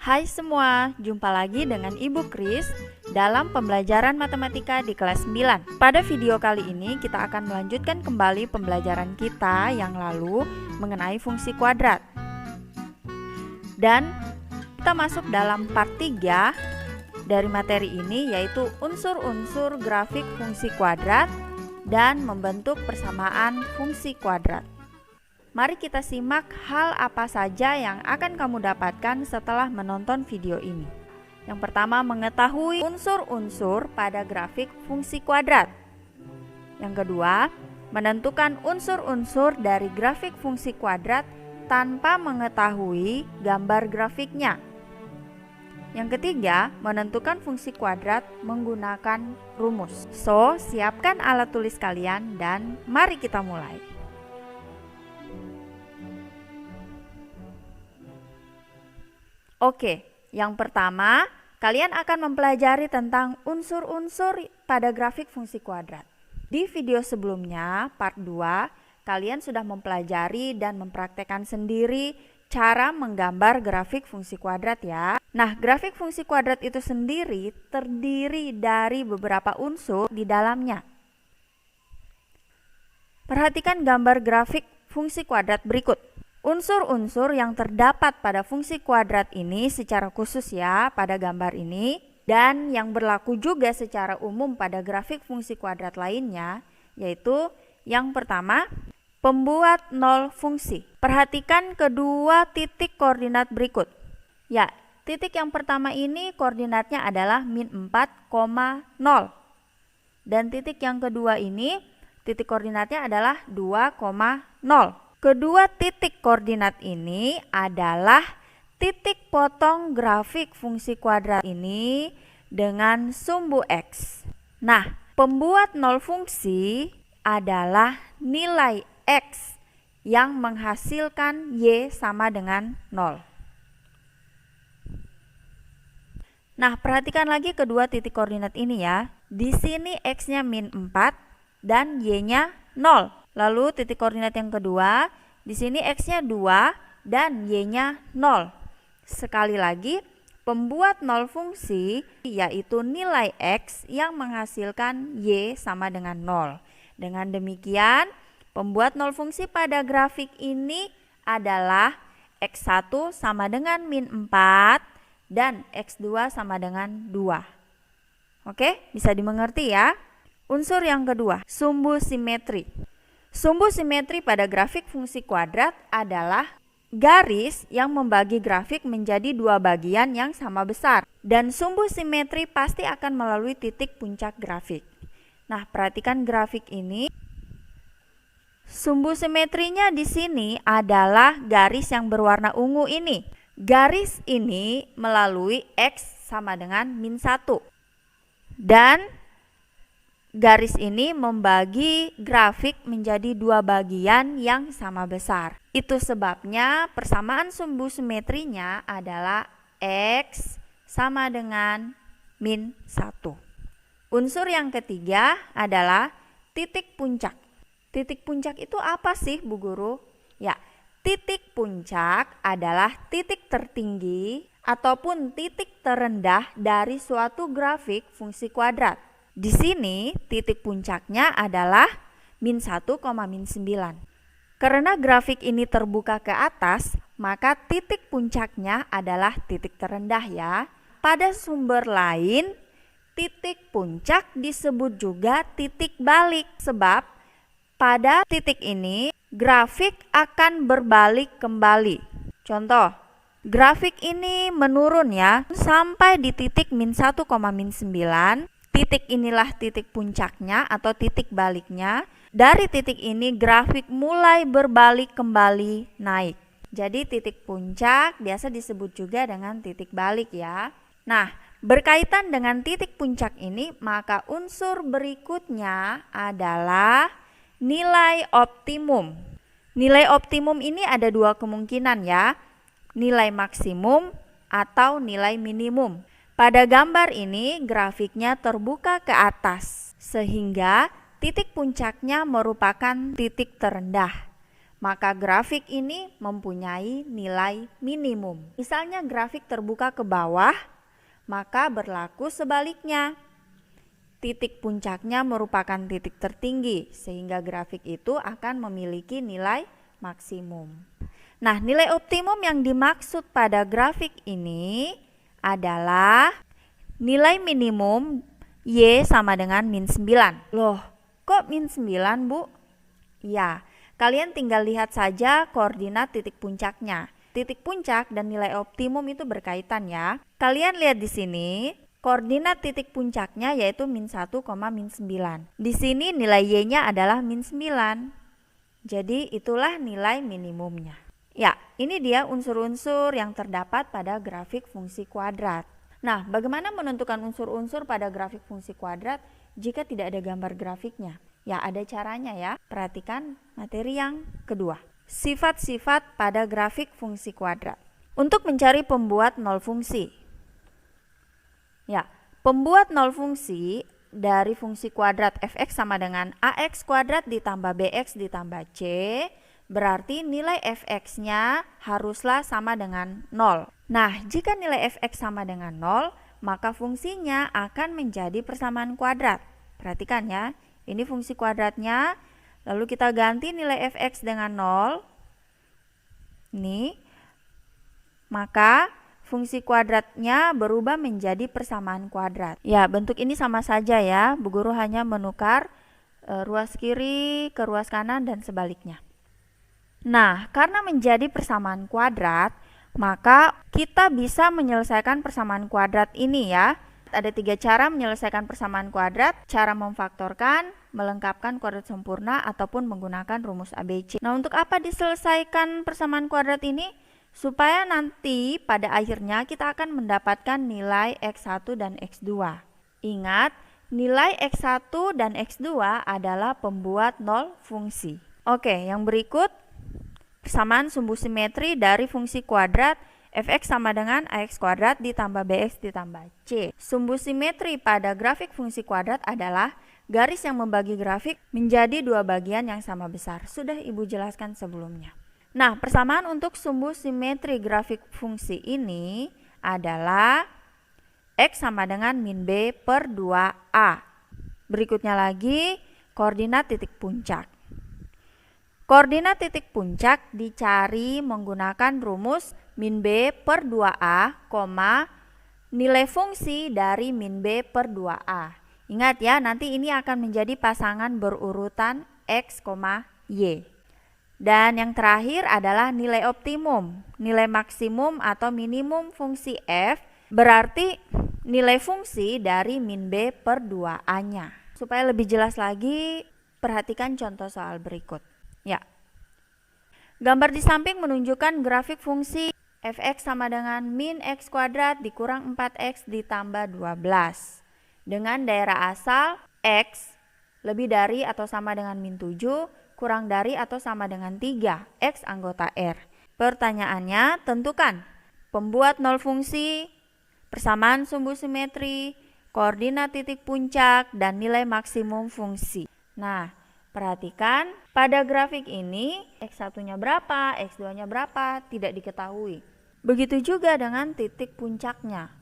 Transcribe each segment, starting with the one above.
Hai semua, jumpa lagi dengan Ibu Kris dalam pembelajaran matematika di kelas 9. Pada video kali ini kita akan melanjutkan kembali pembelajaran kita yang lalu mengenai fungsi kuadrat. Dan kita masuk dalam part 3 dari materi ini, yaitu unsur-unsur grafik fungsi kuadrat dan membentuk persamaan fungsi kuadrat. Mari kita simak hal apa saja yang akan kamu dapatkan setelah menonton video ini. Yang pertama, mengetahui unsur-unsur pada grafik fungsi kuadrat. Yang kedua, menentukan unsur-unsur dari grafik fungsi kuadrat tanpa mengetahui gambar grafiknya. Yang ketiga, menentukan fungsi kuadrat menggunakan rumus. So, siapkan alat tulis kalian dan mari kita mulai. Oke, yang pertama, kalian akan mempelajari tentang unsur-unsur pada grafik fungsi kuadrat. Di video sebelumnya, part 2, kalian sudah mempelajari dan mempraktekkan sendiri cara menggambar grafik fungsi kuadrat ya. Nah, grafik fungsi kuadrat itu sendiri terdiri dari beberapa unsur di dalamnya. Perhatikan gambar grafik fungsi kuadrat berikut. Unsur-unsur yang terdapat pada fungsi kuadrat ini secara khusus ya pada gambar ini, dan yang berlaku juga secara umum pada grafik fungsi kuadrat lainnya, yaitu yang pertama, pembuat nol fungsi. Perhatikan kedua titik koordinat berikut. Ya, titik yang pertama ini koordinatnya adalah min 4,0. Dan titik yang kedua ini titik koordinatnya adalah 2,0. Kedua titik koordinat ini adalah titik potong grafik fungsi kuadrat ini dengan sumbu X. Nah, pembuat nol fungsi adalah nilai X yang menghasilkan Y sama dengan 0. Nah, perhatikan lagi kedua titik koordinat ini ya. Di sini X-nya min 4 dan Y-nya 0. Lalu titik koordinat yang kedua, di sini X-nya 2 dan Y-nya 0. Sekali lagi, pembuat nol fungsi yaitu nilai X yang menghasilkan Y sama dengan 0. Dengan demikian, pembuat nol fungsi pada grafik ini adalah X1 sama dengan min 4 dan X2 sama dengan 2. Oke, bisa dimengerti ya? Unsur yang kedua, sumbu simetri. Sumbu simetri pada grafik fungsi kuadrat adalah garis yang membagi grafik menjadi dua bagian yang sama besar. Dan sumbu simetri pasti akan melalui titik puncak grafik. Nah, perhatikan grafik ini. Sumbu simetrinya di sini adalah garis yang berwarna ungu ini. Garis ini melalui X sama dengan min 1. Dan garis ini membagi grafik menjadi dua bagian yang sama besar. Itu sebabnya persamaan sumbu simetrinya adalah X sama dengan min 1. Unsur yang ketiga adalah titik puncak. Titik puncak itu apa sih, Bu Guru? Ya, titik puncak adalah titik tertinggi ataupun titik terendah dari suatu grafik fungsi kuadrat. Di sini titik puncaknya adalah min 1, min 9. Karena grafik ini terbuka ke atas, maka titik puncaknya adalah titik terendah ya. Pada sumber lain, titik puncak disebut juga titik balik. Sebab pada titik ini grafik akan berbalik kembali. Contoh, grafik ini menurun ya sampai di titik min 1, min 9. Titik inilah titik puncaknya atau titik baliknya. Dari titik ini grafik mulai berbalik kembali naik. Jadi titik puncak biasa disebut juga dengan titik balik ya. Nah, berkaitan dengan titik puncak ini, maka unsur berikutnya adalah nilai optimum. Nilai optimum ini ada dua kemungkinan ya. Nilai maksimum atau nilai minimum. Pada gambar ini grafiknya terbuka ke atas sehingga titik puncaknya merupakan titik terendah. maka grafik ini mempunyai nilai minimum. Misalnya grafik terbuka ke bawah, maka berlaku sebaliknya. Titik puncaknya merupakan titik tertinggi, sehingga grafik itu akan memiliki nilai maksimum. Nah, nilai optimum yang dimaksud pada grafik ini adalah nilai minimum Y sama dengan min 9. Loh, kok min 9, Bu? Ya, kalian tinggal lihat saja koordinat titik puncaknya. Titik puncak dan nilai optimum itu berkaitan ya. Kalian lihat di sini, koordinat titik puncaknya yaitu min 1, min 9. Di sini nilai Y-nya adalah min 9. Jadi itulah nilai minimumnya. Ya, ini dia unsur-unsur yang terdapat pada grafik fungsi kuadrat. Nah, bagaimana menentukan unsur-unsur pada grafik fungsi kuadrat jika tidak ada gambar grafiknya? Ya, ada caranya ya. Perhatikan materi yang kedua. Sifat-sifat pada grafik fungsi kuadrat. Untuk mencari pembuat nol fungsi. Ya, pembuat nol fungsi dari fungsi kuadrat fx sama dengan ax kuadrat ditambah bx ditambah c, berarti nilai fx-nya haruslah sama dengan 0. Nah, jika nilai fx sama dengan 0, maka fungsinya akan menjadi persamaan kuadrat. Perhatikan ya. Ini fungsi kuadratnya, lalu kita ganti nilai fx dengan 0. Nih, maka fungsi kuadratnya berubah menjadi persamaan kuadrat. Ya, bentuk ini sama saja ya. Bu Guru hanya menukar ruas kiri ke ruas kanan dan sebaliknya. Nah, karena menjadi persamaan kuadrat, maka kita bisa menyelesaikan persamaan kuadrat ini ya. Ada 3 cara menyelesaikan persamaan kuadrat, cara memfaktorkan, melengkapkan kuadrat sempurna, ataupun menggunakan rumus ABC. Nah, untuk apa diselesaikan persamaan kuadrat ini? Supaya nanti pada akhirnya kita akan mendapatkan nilai X1 dan X2. Ingat, nilai X1 dan X2 adalah pembuat nol fungsi. Oke, yang berikut persamaan sumbu simetri dari fungsi kuadrat fx sama dengan ax kuadrat ditambah bx ditambah c. Sumbu simetri pada grafik fungsi kuadrat adalah garis yang membagi grafik menjadi 2 bagian yang sama besar. Sudah Ibu jelaskan sebelumnya. Nah, persamaan untuk sumbu simetri grafik fungsi ini adalah x sama dengan min b per 2a. Berikutnya lagi koordinat titik puncak. Koordinat titik puncak dicari menggunakan rumus min b per 2a, nilai fungsi dari min b per 2a. Ingat ya, nanti ini akan menjadi pasangan berurutan x, y. Dan yang terakhir adalah nilai optimum, nilai maksimum atau minimum fungsi f, berarti nilai fungsi dari min b per 2a-nya. Supaya lebih jelas lagi, perhatikan contoh soal berikut. Ya, gambar di samping menunjukkan grafik fungsi fx sama dengan min x kuadrat dikurang 4x ditambah 12 dengan daerah asal x lebih dari atau sama dengan min 7 kurang dari atau sama dengan 3 x anggota R. Pertanyaannya, tentukan pembuat nol fungsi, persamaan sumbu simetri, koordinat titik puncak, dan nilai maksimum fungsi. Nah, perhatikan pada grafik ini X1-nya berapa, X2-nya berapa, tidak diketahui. Begitu juga dengan titik puncaknya.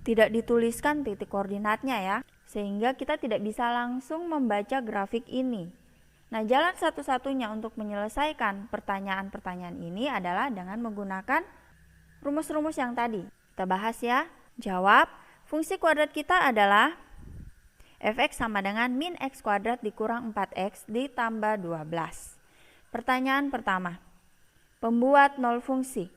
Tidak dituliskan titik koordinatnya ya, sehingga kita tidak bisa langsung membaca grafik ini. Nah, jalan satu-satunya untuk menyelesaikan pertanyaan-pertanyaan ini adalah dengan menggunakan rumus-rumus yang tadi. Kita bahas ya. Jawab, fungsi kuadrat kita adalah fx sama dengan min x kuadrat dikurang 4x ditambah 12. Pertanyaan pertama, pembuat nol fungsi.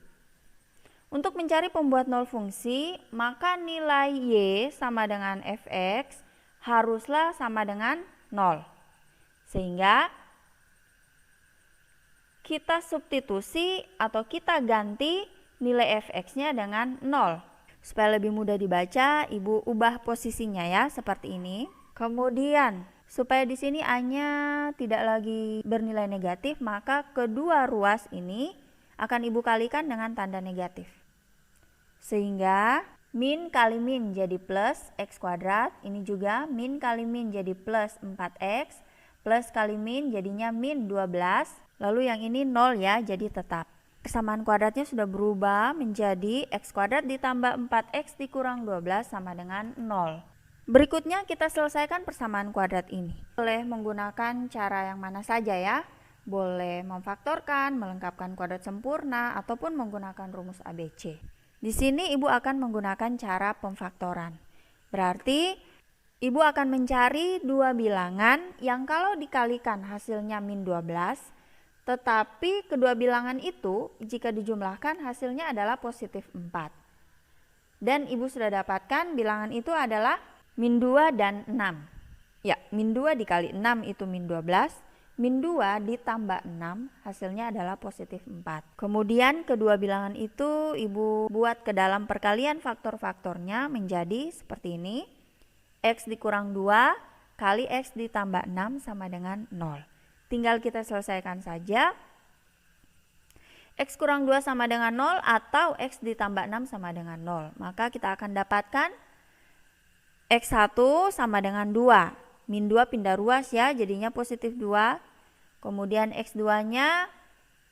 Untuk mencari pembuat nol fungsi, maka nilai y sama dengan fx haruslah sama dengan 0. Sehingga kita substitusi atau kita ganti nilai fx-nya dengan 0. Supaya lebih mudah dibaca, Ibu ubah posisinya ya, seperti ini. Kemudian, supaya di sini A-nya tidak lagi bernilai negatif, maka kedua ruas ini akan Ibu kalikan dengan tanda negatif. Sehingga min kali min jadi plus x kuadrat, ini juga min kali min jadi plus 4x, plus kali min jadinya min 12, Lalu yang ini 0 ya, jadi tetap. Persamaan kuadratnya sudah berubah menjadi x kuadrat ditambah 4x dikurang 12 sama dengan 0. Berikutnya kita selesaikan persamaan kuadrat ini. Boleh menggunakan cara yang mana saja ya. Boleh memfaktorkan, melengkapkan kuadrat sempurna, ataupun menggunakan rumus ABC. Di sini Ibu akan menggunakan cara pemfaktoran. Berarti Ibu akan mencari dua bilangan yang kalau dikalikan hasilnya min 12, tetapi kedua bilangan itu jika dijumlahkan hasilnya adalah positif 4. Dan Ibu sudah dapatkan bilangan itu adalah min 2 dan 6. Ya, min 2 dikali 6 itu min 12, min 2 ditambah 6 hasilnya adalah positif 4. Kemudian kedua bilangan itu Ibu buat ke dalam perkalian faktor-faktornya menjadi seperti ini. X dikurang 2 kali X ditambah 6 sama dengan 0. Tinggal kita selesaikan saja. X kurang 2 sama dengan 0 atau X ditambah 6 sama dengan 0. Maka kita akan dapatkan X1 sama dengan 2. Min 2 pindah ruas ya, jadinya positif 2. Kemudian X2-nya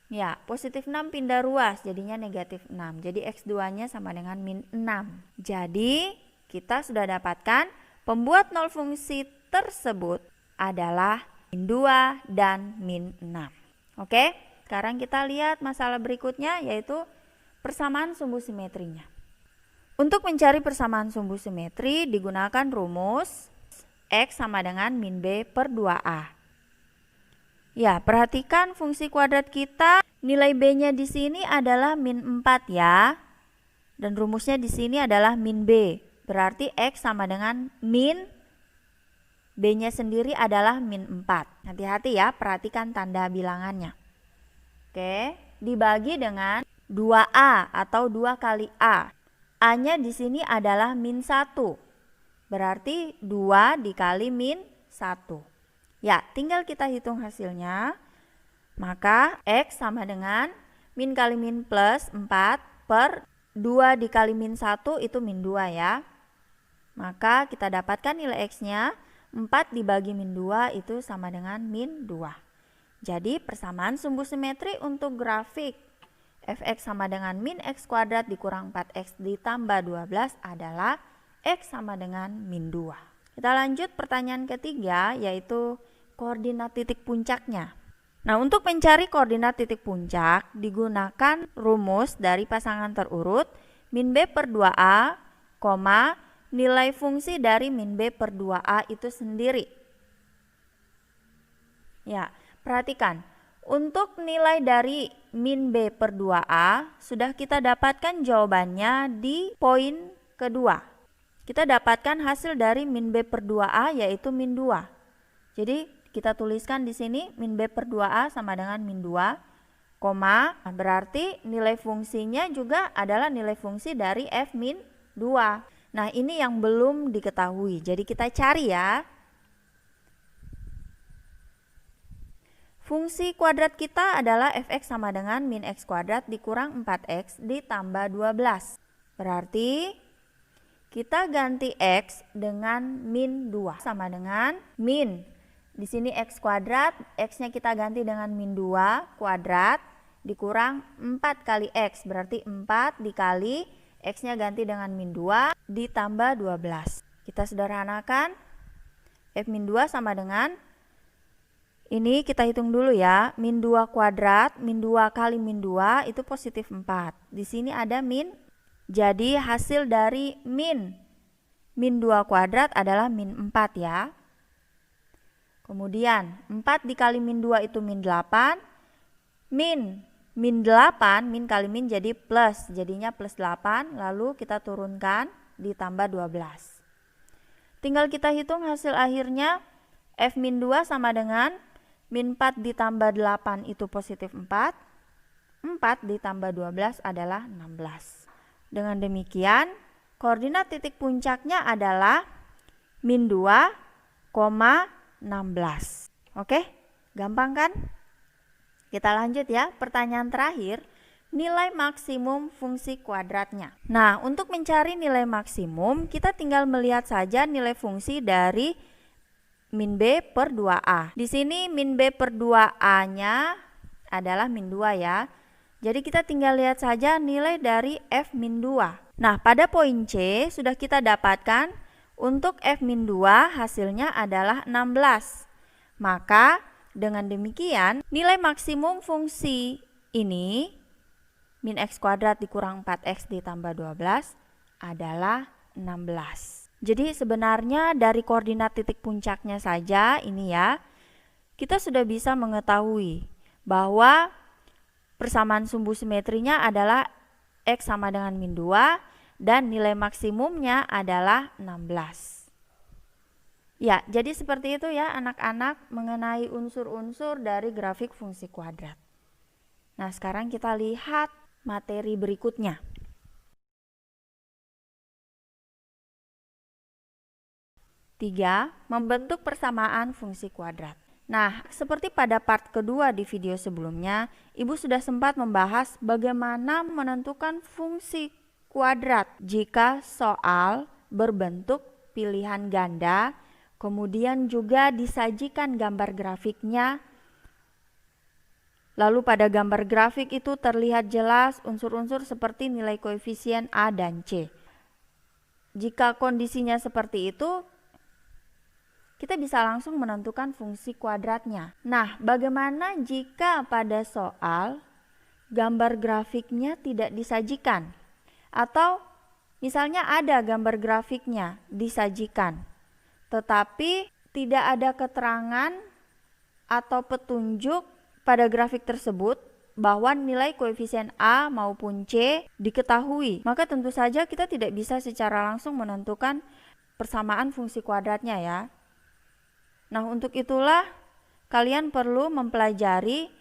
ya positif 6 pindah ruas, jadinya negatif 6. Jadi X2-nya sama dengan min 6. Jadi kita sudah dapatkan pembuat nol fungsi tersebut adalah min 2 dan min 6. Oke, sekarang kita lihat masalah berikutnya yaitu persamaan sumbu simetrinya. Untuk mencari persamaan sumbu simetri digunakan rumus X sama dengan min B per 2A. Ya, perhatikan fungsi kuadrat kita, nilai B-nya di sini adalah min 4 ya. Dan rumusnya di sini adalah min B. Berarti X sama dengan min B-nya sendiri adalah min 4. Hati-hati ya, perhatikan tanda bilangannya. Oke, dibagi dengan 2A atau 2 kali A. A-nya di sini adalah min 1. Berarti 2 dikali min 1. Ya, tinggal kita hitung hasilnya. Maka X sama dengan min kali min plus 4 per 2 dikali min 1 itu min 2 ya. Maka kita dapatkan nilai X-nya 4 dibagi min 2 itu sama dengan min 2. Jadi persamaan sumbu simetri untuk grafik fx sama dengan min x kuadrat dikurang 4x ditambah 12 adalah x sama dengan min 2. Kita lanjut pertanyaan ketiga yaitu koordinat titik puncaknya. Nah, untuk mencari koordinat titik puncak digunakan rumus dari pasangan terurut min b per 2a, nilai fungsi dari min b per 2a itu sendiri. Ya, perhatikan. Untuk nilai dari min b per 2a sudah kita dapatkan jawabannya di poin kedua. Kita dapatkan hasil dari min b per 2a yaitu min 2. Jadi kita tuliskan di sini min b per 2a sama dengan min 2, berarti nilai fungsinya juga adalah nilai fungsi dari f min 2. Nah, ini yang belum diketahui. Jadi kita cari ya. Fungsi kuadrat kita adalah fx sama dengan min x kuadrat dikurang 4x ditambah 12. Berarti kita ganti x dengan min 2 sama dengan min. Di sini x kuadrat, x-nya kita ganti dengan min 2 kuadrat dikurang 4 kali x. Berarti 4 dikali X-nya ganti dengan min 2 ditambah 12. Kita sederhanakan. F min 2 sama dengan, ini kita hitung dulu ya, min 2 kuadrat, min 2 kali min 2 itu positif 4. Di sini ada min, jadi hasil dari min 2 kuadrat adalah min 4 ya. Kemudian 4 dikali min 2 itu min 8, min 8, min kali min jadi plus, jadinya plus 8, lalu kita turunkan ditambah 12. Tinggal kita hitung hasil akhirnya, F min 2 sama dengan min 4 ditambah 8 itu positif 4, 4 ditambah 12 adalah 16. Dengan demikian, koordinat titik puncaknya adalah min 2, 16. Oke, gampang kan? Kita lanjut ya, pertanyaan terakhir, nilai maksimum fungsi kuadratnya. Nah, untuk mencari nilai maksimum, kita tinggal melihat saja nilai fungsi dari min b per 2a. Di sini min b per 2a-nya adalah min 2 ya. Jadi kita tinggal lihat saja nilai dari F min 2. Nah, pada poin C sudah kita dapatkan untuk F min 2 hasilnya adalah 16. Maka dengan demikian nilai maksimum fungsi ini min x kuadrat dikurang 4x ditambah 12 adalah 16. Jadi sebenarnya dari koordinat titik puncaknya saja ini ya, kita sudah bisa mengetahui bahwa persamaan sumbu simetrinya adalah X sama dengan min 2 dan nilai maksimumnya adalah 16. Ya, jadi seperti itu ya anak-anak mengenai unsur-unsur dari grafik fungsi kuadrat. Nah, sekarang kita lihat materi berikutnya. Tiga, membentuk persamaan fungsi kuadrat. Nah, seperti pada part kedua di video sebelumnya, Ibu sudah sempat membahas bagaimana menentukan fungsi kuadrat jika soal berbentuk pilihan ganda, kemudian juga disajikan gambar grafiknya. Lalu pada gambar grafik itu terlihat jelas unsur-unsur seperti nilai koefisien A dan C. Jika kondisinya seperti itu, kita bisa langsung menentukan fungsi kuadratnya. Nah, bagaimana jika pada soal gambar grafiknya tidak disajikan? Atau misalnya ada gambar grafiknya disajikan, tetapi tidak ada keterangan atau petunjuk pada grafik tersebut bahwa nilai koefisien A maupun C diketahui, maka tentu saja kita tidak bisa secara langsung menentukan persamaan fungsi kuadratnya ya. Nah, untuk itulah kalian perlu mempelajari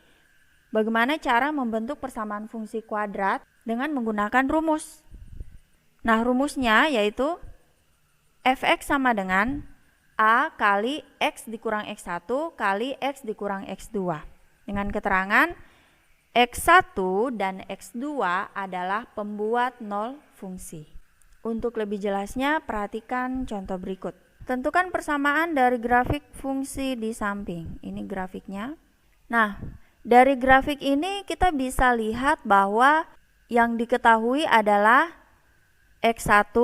bagaimana cara membentuk persamaan fungsi kuadrat dengan menggunakan rumus. Nah, rumusnya yaitu fx sama dengan A kali X dikurang X1 kali X dikurang X2. Dengan keterangan X1 dan X2 adalah pembuat nol fungsi. Untuk lebih jelasnya, perhatikan contoh berikut. Tentukan persamaan dari grafik fungsi di samping. Ini grafiknya. Nah, dari grafik ini kita bisa lihat bahwa yang diketahui adalah X1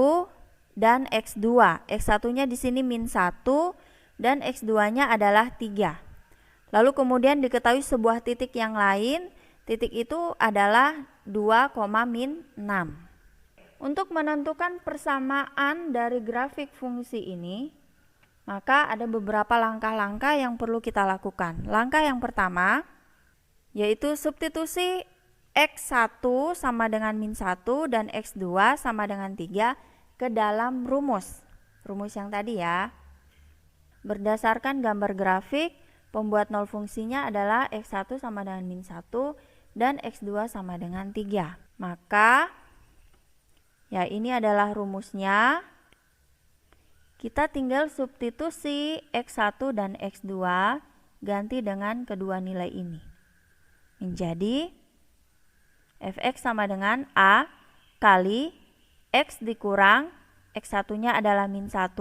dan X2. X1-nya di sini min 1 dan X2-nya adalah 3. Lalu kemudian diketahui sebuah titik yang lain. Titik itu adalah 2, min 6. Untuk menentukan persamaan dari grafik fungsi ini, maka ada beberapa langkah-langkah yang perlu kita lakukan. Langkah yang pertama yaitu substitusi X1 sama dengan min 1 dan X2 sama dengan 3 ke dalam rumus. Rumus yang tadi ya. Berdasarkan gambar grafik, pembuat nol fungsinya adalah X1 sama dengan min 1 dan X2 sama dengan 3. Maka ya, ini adalah rumusnya. Kita tinggal substitusi X1 dan X2 ganti dengan kedua nilai ini. Menjadi fx sama dengan A kali X dikurang X1-nya adalah min 1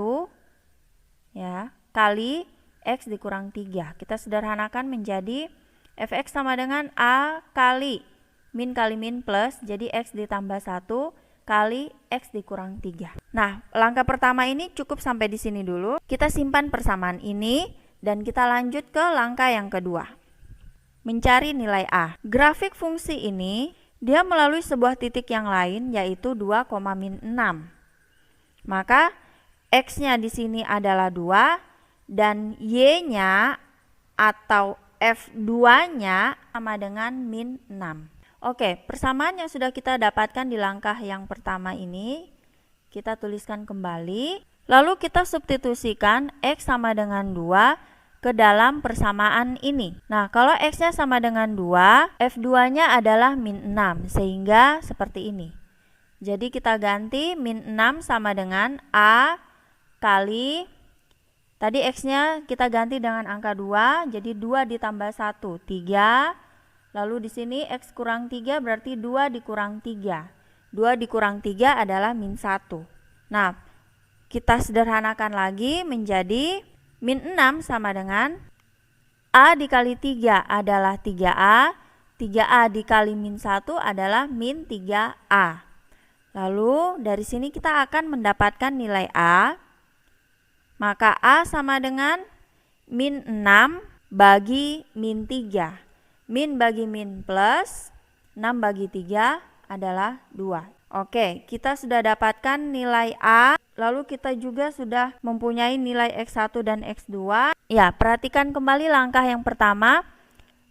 ya, kali X dikurang 3. Kita sederhanakan menjadi fx sama dengan A kali min plus, jadi X ditambah 1 kali X dikurang 3. Nah, langkah pertama ini cukup sampai di sini dulu. Kita simpan persamaan ini dan kita lanjut ke langkah yang kedua. Mencari nilai A. Grafik fungsi ini dia melalui sebuah titik yang lain yaitu 2, min 6. Maka X-nya di sini adalah 2 dan Y-nya atau F2-nya sama dengan min 6. Oke, persamaan yang sudah kita dapatkan di langkah yang pertama ini kita tuliskan kembali. Lalu kita substitusikan X sama dengan 2 ke dalam persamaan ini. Nah, kalau X-nya sama dengan 2, F2-nya adalah min 6, sehingga seperti ini. Jadi kita ganti min 6 sama dengan A kali, tadi X-nya kita ganti dengan angka 2, jadi 2 ditambah 1, 3. Lalu di sini X kurang 3 berarti 2 dikurang 3. 2 dikurang 3 adalah min 1. Nah, kita sederhanakan lagi menjadi min 6 sama dengan A dikali 3 adalah 3A, 3A dikali min 1 adalah min 3A. Lalu dari sini kita akan mendapatkan nilai A. Maka A sama dengan min 6 bagi min 3. Min bagi min plus 6 bagi 3 adalah 2. Oke, kita sudah dapatkan nilai A. Lalu kita juga sudah mempunyai nilai X1 dan X2. Ya, perhatikan kembali langkah yang pertama.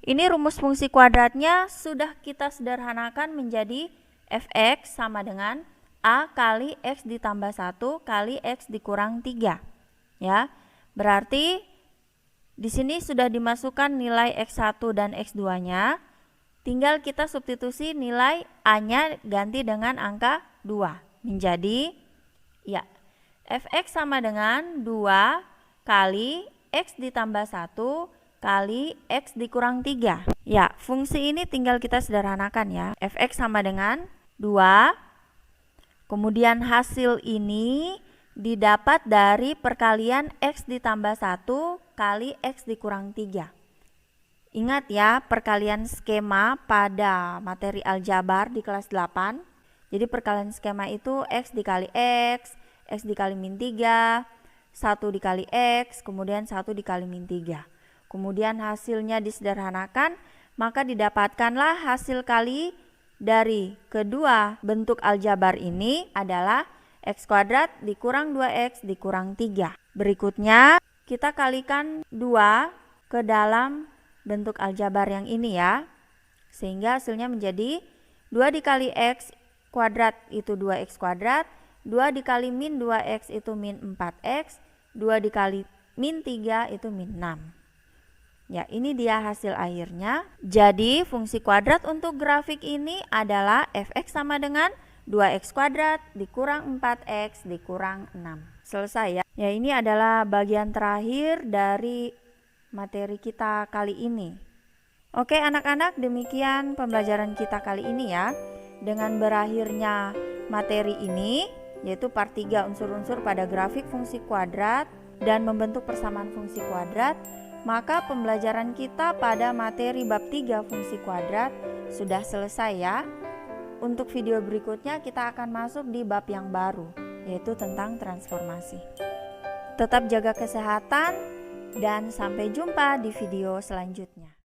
Ini rumus fungsi kuadratnya sudah kita sederhanakan menjadi fx sama dengan A kali X ditambah 1 kali X dikurang 3. Ya, berarti di sini sudah dimasukkan nilai X1 dan X2-nya. Tinggal kita substitusi nilai A-nya ganti dengan angka 2. Menjadi, ya, fx sama dengan 2 kali X ditambah 1 kali X dikurang 3. Ya, fungsi ini tinggal kita sederhanakan ya. Fx sama dengan 2. Kemudian hasil ini didapat dari perkalian X ditambah 1 kali X dikurang 3. Ingat ya, perkalian skema pada materi aljabar di kelas 8. Jadi perkalian skema itu X dikali X, X dikali min 3, 1 dikali X, kemudian 1 dikali min 3. Kemudian hasilnya disederhanakan, maka didapatkanlah hasil kali dari kedua bentuk aljabar ini adalah X kuadrat dikurang 2X dikurang 3. Berikutnya kita kalikan 2 ke dalam bentuk aljabar yang ini ya. Sehingga hasilnya menjadi 2 dikali X kuadrat itu 2X kuadrat, 2 dikali min 2X itu min 4X, 2 dikali min 3 itu min 6. Ya, ini dia hasil akhirnya. Jadi fungsi kuadrat untuk grafik ini adalah fx sama dengan 2x kuadrat dikurang 4x dikurang 6. Selesai ya. Ya, ini adalah bagian terakhir dari materi kita kali ini. Oke anak-anak, demikian pembelajaran kita kali ini ya. Dengan berakhirnya materi ini, yaitu part 3 unsur-unsur pada grafik fungsi kuadrat dan membentuk persamaan fungsi kuadrat, maka pembelajaran kita pada materi bab 3 fungsi kuadrat sudah selesai ya. Untuk video berikutnya kita akan masuk di bab yang baru, yaitu tentang transformasi. Tetap jaga kesehatan dan sampai jumpa di video selanjutnya.